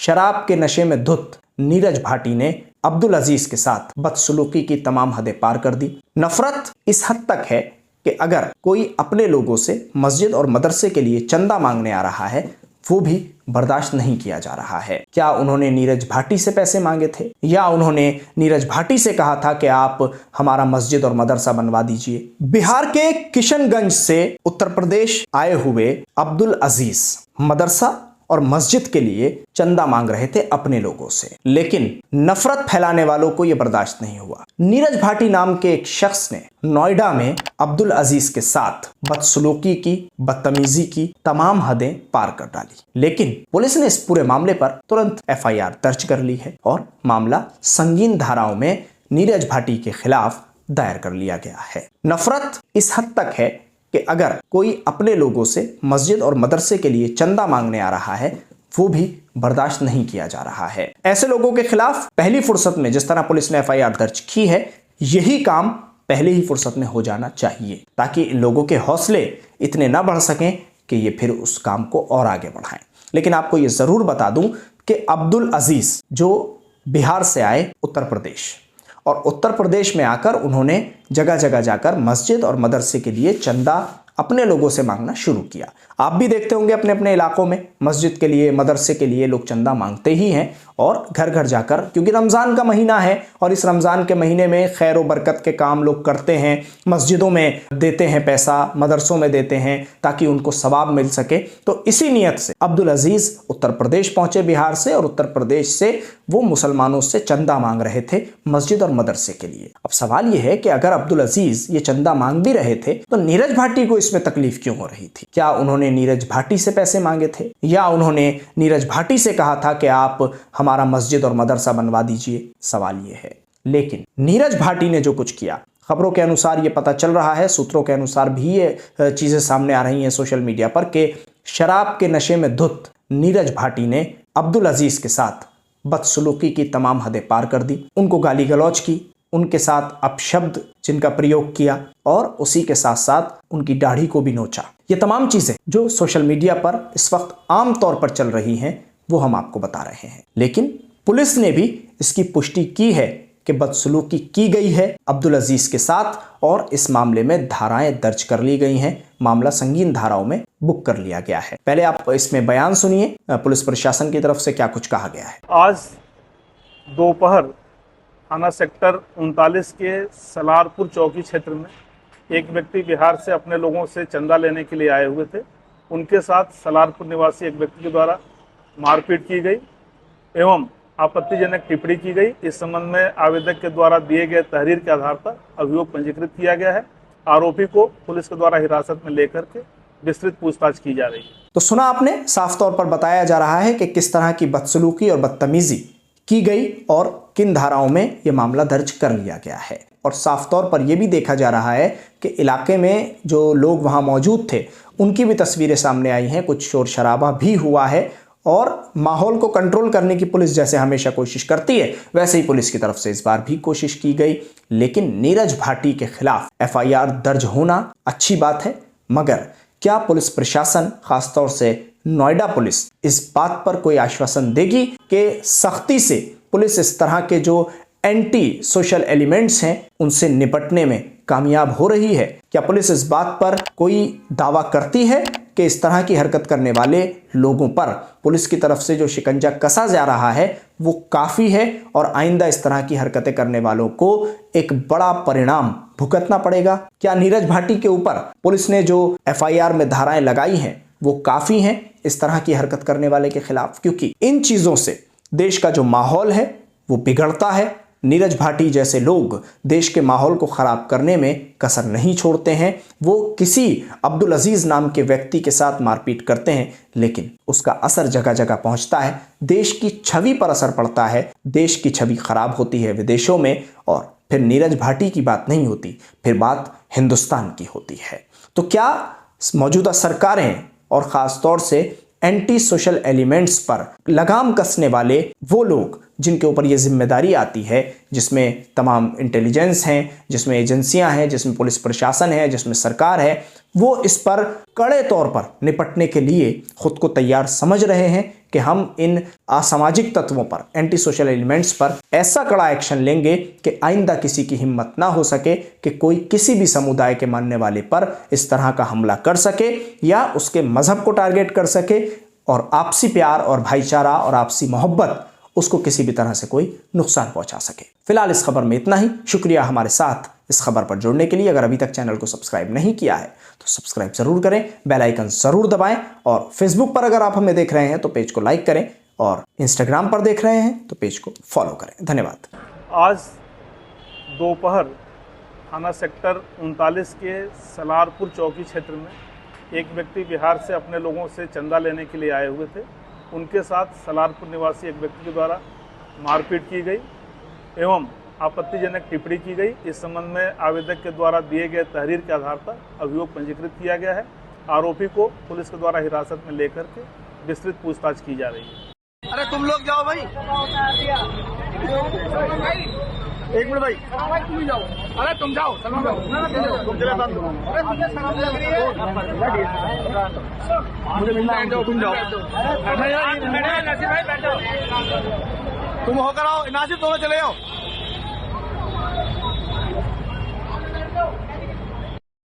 शराब के नशे में धुत नीरज भाटी ने अब्दुल अजीज के साथ बदसलूकी की तमाम हदें पार कर दी। नफरत इस हद तक है कि अगर कोई अपने लोगों से मस्जिद और मदरसे के लिए चंदा मांगने आ रहा है वो भी बर्दाश्त नहीं किया जा रहा है। क्या उन्होंने नीरज भाटी से पैसे मांगे थे या उन्होंने नीरज भाटी से कहा था कि आप हमारा मस्जिद और मदरसा बनवा दीजिए? बिहार के किशनगंज से उत्तर प्रदेश आए हुए अब्दुल अजीज मदरसा और मस्जिद के लिए चंदा मांग रहे थे अपने लोगों से, लेकिन नफरत फैलाने वालों को यह बर्दाश्त नहीं हुआ। नीरज भाटी नाम के एक शख्स ने नोएडा में अब्दुल अजीज के साथ बदसलूकी की, बदतमीजी की तमाम हदें पार कर डाली, लेकिन पुलिस ने इस पूरे मामले पर तुरंत एफआईआर दर्ज कर ली है और मामला संगीन धाराओं में नीरज भाटी के खिलाफ दायर कर लिया गया है। नफरत इस हद तक है कि अगर कोई अपने लोगों से मस्जिद और मदरसे के लिए चंदा मांगने आ रहा है वो भी बर्दाश्त नहीं किया जा रहा है। ऐसे लोगों के खिलाफ पहली फुर्सत में जिस तरह पुलिस ने एफआईआर दर्ज की है यही काम पहले ही फुर्सत में हो जाना चाहिए, ताकि इन लोगों के हौसले इतने ना बढ़ सकें कि ये फिर उस काम को और आगे बढ़ाएं। लेकिन आपको ये जरूर बता दूं कि अब्दुल अजीज जो बिहार से आए उत्तर प्रदेश, और उत्तर प्रदेश में आकर उन्होंने जगह जगह जाकर मस्जिद और मदरसे के लिए चंदा अपने लोगों से मांगना शुरू किया। आप भी देखते होंगे अपने अपने इलाकों में मस्जिद के लिए, मदरसे के लिए लोग चंदा मांगते ही हैं और घर घर जाकर, क्योंकि रमज़ान का महीना है और इस रमज़ान के महीने में खैर व बरकत के काम लोग करते हैं, मस्जिदों में देते हैं पैसा, मदरसों में देते हैं ताकि उनको सवाब मिल सके। तो इसी नीयत से अब्दुल अजीज उत्तर प्रदेश पहुंचे बिहार से, और उत्तर प्रदेश से वो मुसलमानों से चंदा मांग रहे थे मस्जिद और मदरसे के लिए। अब सवाल यह है कि अगर अब्दुल अजीज ये चंदा मांग भी रहे थे तो नीरज भाटी को इसमें तकलीफ क्यों हो रही थी? क्या उन्होंने नीरज भाटी से पैसे मांगे थे या उन्होंने नीरज भाटी से कहा था कि आप हमारा मस्जिद और मदरसा बनवा दीजिए? सवाल यह है। लेकिन नीरज भाटी ने जो कुछ किया, खबरों के अनुसार ये पता चल रहा है, सूत्रों के अनुसार भी ये चीजें सामने आ रही हैं सोशल मीडिया पर, कि शराब के नशे में धुत नीरज भाटी ने अब्दुल अजीज के साथ बदसलूकी की तमाम हदें पार कर दी, उनको गाली गलौज की, उनके साथ अपशब्द जिनका प्रयोग किया और उसी के साथ साथ उनकी दाढ़ी को भी नोचा। ये तमाम चीजें जो सोशल मीडिया पर इस वक्त आम तौर पर चल रही हैं वो हम आपको बता रहे हैं, लेकिन पुलिस ने भी इसकी पुष्टि की है कि बदसलूकी की गई है अब्दुल अजीज के साथ और इस मामले में धाराएं दर्ज कर ली गई हैं। मामला संगीन धाराओं में बुक कर लिया गया है। पहले आप इसमें बयान सुनिए पुलिस प्रशासन की तरफ से क्या कुछ कहा गया है। आज दोपहर थाना सेक्टर 39 के सलारपुर चौकी क्षेत्र में एक व्यक्ति बिहार से अपने लोगों से चंदा लेने के लिए आए हुए थे। उनके साथ सलारपुर निवासी एक व्यक्ति के द्वारा मारपीट की गई एवं आपत्तिजनक टिप्पणी की गई। इस संबंध में आवेदक के द्वारा दिए गए तहरीर के आधार पर अभियोग पंजीकृत किया गया है। आरोपी को पुलिस के द्वारा हिरासत में लेकर के विस्तृत पूछताछ की जा रही है। तो सुना आपने, साफ तौर पर बताया जा रहा है कि किस तरह की बदसलूकी और बदतमीजी की गई और किन धाराओं में यह मामला दर्ज कर लिया गया है। और साफ तौर पर यह भी देखा जा रहा है कि इलाके में जो लोग वहां मौजूद थे उनकी भी तस्वीरें सामने आई हैं, कुछ शोर शराबा भी हुआ है और माहौल को कंट्रोल करने की पुलिस जैसे हमेशा कोशिश करती है वैसे ही पुलिस की तरफ से इस बार भी कोशिश की गई। लेकिन नीरज भाटी के खिलाफ एफआईआर दर्ज होना अच्छी बात है, मगर क्या पुलिस प्रशासन, खासतौर से नोएडा पुलिस, इस बात पर कोई आश्वासन देगी कि सख्ती से पुलिस इस तरह के जो एंटी सोशल एलिमेंट्स हैं उनसे निपटने में कामयाब हो रही है? क्या पुलिस इस बात पर कोई दावा करती है कि इस तरह की हरकत करने वाले लोगों पर पुलिस की तरफ से जो शिकंजा कसा जा रहा है वो काफ़ी है और आइंदा इस तरह की हरकतें करने वालों को एक बड़ा परिणाम भुगतना पड़ेगा? क्या नीरज भाटी के ऊपर पुलिस ने जो एफआईआर में धाराएं लगाई हैं वो काफ़ी हैं इस तरह की हरकत करने वाले के खिलाफ? क्योंकि इन चीज़ों से देश का जो माहौल है वो बिगड़ता है। नीरज भाटी जैसे लोग देश के माहौल को ख़राब करने में कसर नहीं छोड़ते हैं। वो किसी अब्दुल अजीज नाम के व्यक्ति के साथ मारपीट करते हैं लेकिन उसका असर जगह जगह पहुंचता है, देश की छवि पर असर पड़ता है, देश की छवि खराब होती है विदेशों में और फिर नीरज भाटी की बात नहीं होती, फिर बात हिंदुस्तान की होती है। तो क्या मौजूदा सरकारें और ख़ास तौर से एंटी सोशल एलिमेंट्स पर लगाम कसने वाले वो लोग जिनके ऊपर ये जिम्मेदारी आती है, जिसमें तमाम इंटेलिजेंस हैं, जिसमें एजेंसियां हैं, जिसमें पुलिस प्रशासन है, जिसमें सरकार है, वो इस पर कड़े तौर पर निपटने के लिए खुद को तैयार समझ रहे हैं कि हम इन असामाजिक तत्वों पर, एंटी सोशल एलिमेंट्स पर ऐसा कड़ा एक्शन लेंगे कि आइंदा किसी की हिम्मत ना हो सके कि कोई किसी भी समुदाय के मानने वाले पर इस तरह का हमला कर सके या उसके मजहब को टारगेट कर सके, और आपसी प्यार और भाईचारा और आपसी मोहब्बत उसको किसी भी तरह से कोई नुकसान पहुंचा सके। फिलहाल इस खबर में इतना ही। शुक्रिया हमारे साथ इस खबर पर जुड़ने के लिए। अगर अभी तक चैनल को सब्सक्राइब नहीं किया है तो सब्सक्राइब जरूर करें, बेल आइकन जरूर दबाएं, और फेसबुक पर अगर आप हमें देख रहे हैं तो पेज को लाइक करें, और इंस्टाग्राम पर देख रहे हैं तो पेज को फॉलो करें। धन्यवाद। आज दोपहर थाना सेक्टर 39 के सलारपुर चौकी क्षेत्र में एक व्यक्ति बिहार से अपने लोगों से चंदा लेने के लिए आए हुए थे। उनके साथ सलारपुर निवासी एक व्यक्ति के द्वारा मारपीट की गई एवं आपत्तिजनक टिप्पणी की गई। इस संबंध में आवेदक के द्वारा दिए गए तहरीर के आधार पर अभियोग पंजीकृत किया गया है। आरोपी को पुलिस के द्वारा हिरासत में लेकर के विस्तृत पूछताछ की जा रही है। अरे तुम लोग जाओ भाई, एक मिनट भाई, तुम जाओ। अरे तुम जाओ, तुम जाओ, तुम चले बंद। अरे मुझे शराब लग रही है, मुझे मिलना है, तुम जाओ। तुम होकर आओ, नासिर दोनों चले जाओ।